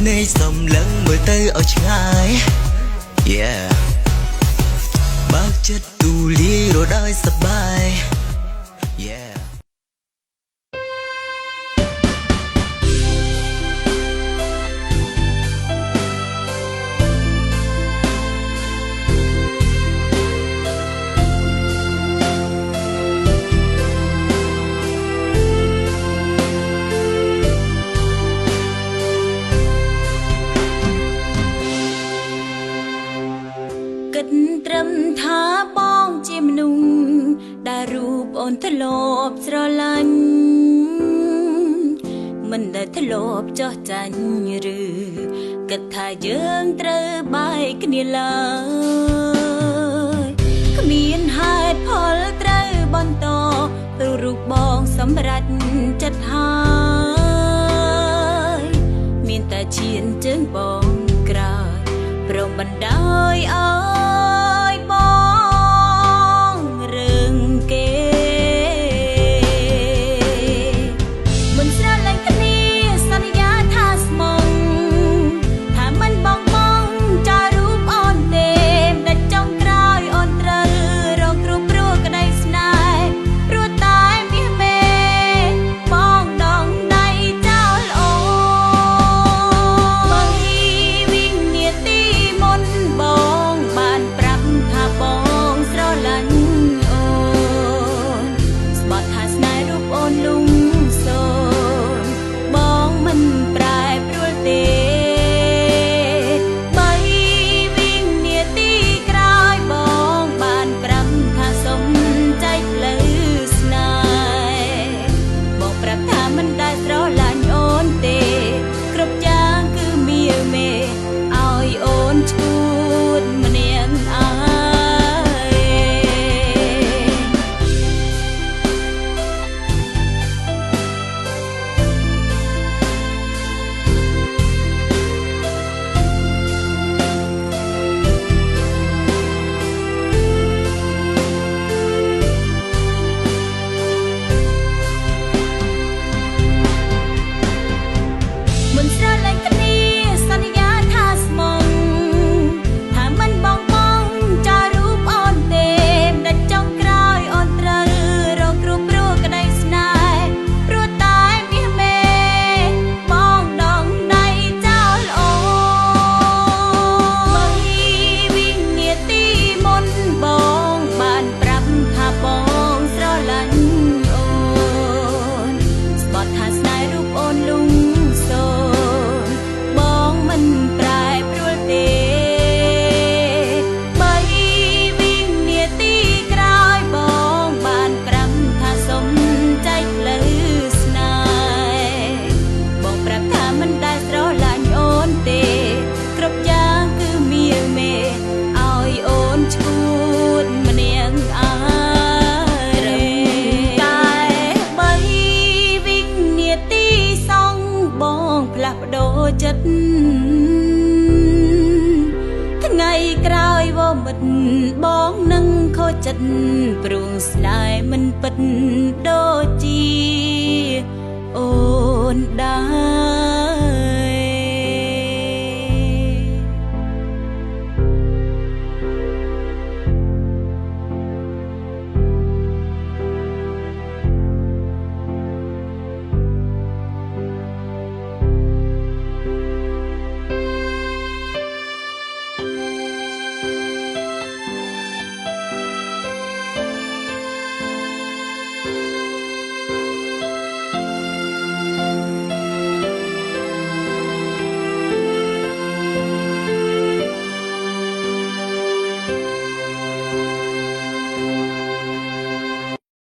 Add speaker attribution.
Speaker 1: ភ្នែកសំឡឹងមើលទៅឲ្យឆ្ងាយ Yeah បើកចិត្តទូលាយរកដោយសប្បាយ Yeah
Speaker 2: ត្រឹមថាបងជាមនុស្សដែលរូបអូនធ្លាប់ស្រឡាញ់មិនដែលធ្លាប់ចោះចាញ់ឬគិតថាយើងត្រូវបែកគ្នាឡើយគ្មានហេតុផលត្រូវបន្តព្រោះរូបបងសម្រេចចិត្តហើយមានតែឈានជើងបងក្រោយព្រមបណ្ដោយឲ្យបងរឿងគេមិនស្រឡាញ់គ្នាសន្យាថាស្មងថាមិនបងចារូបអូនទេតែចុងក្រោយអូនត្រូវរងគ្រោះព្រោះក្តីស្នេហ៍ព្រោះតែមាសមេបងដងដៃចោលអូនបងវិញនាទីមុនបងបានប្រាប់ថាបងស្រឡាញ់អូនស្បត់ថាស្នេហ៍រូបអូនលំសូនបងមិនប្រែប្រួលទេបីវិញនាទីក្រោយបងបានប្រាប់ថាសុំចែកផ្លូវស្នេហ៍បងប្រាប់ថាមិនដែលស្រឡាញ់អូនទេគ្រប់យ៉ាងគឺមាសមេឲ្យអូនឈួតម្នាក់ឯងមិនស្រឡាញ់គ្នាសន្យាថាស្មងថាមិនបងចារូបអូនទេតែចុងក្រោយអូនត្រូវរងគ្រោះព្រោះក្តីស្នេហ៍ព្រោះតែមាសមេបងដងដៃចោលអូនបីវិញនាទីមុនបងបានប្រាប់ថាបងស្រឡាញ់អូនស្បត់ថាស្នេហ៍រូបអូនលំសូនបងមិនប្រែប្រួលទេបីវិញនាទីក្រោយបងបានប្រាប់ថាសុំចែកផ្លូវស្នេហ៍បងប្រាប់ថាមិនដែលស្រឡាញ់អូនទេគ្រប់យ៉ាងគឺមាសមេឲ្យអូនឈួតម្នាក់ឯងតែបីវិញនាទីសងបងផ្លាស់ប្ដូរចិត្តថ្ងៃក្រោយវមិតបងនឹងខូចចិត្តព្រោះស្នេហ៍មិនពិតដូចជាអូនដែរ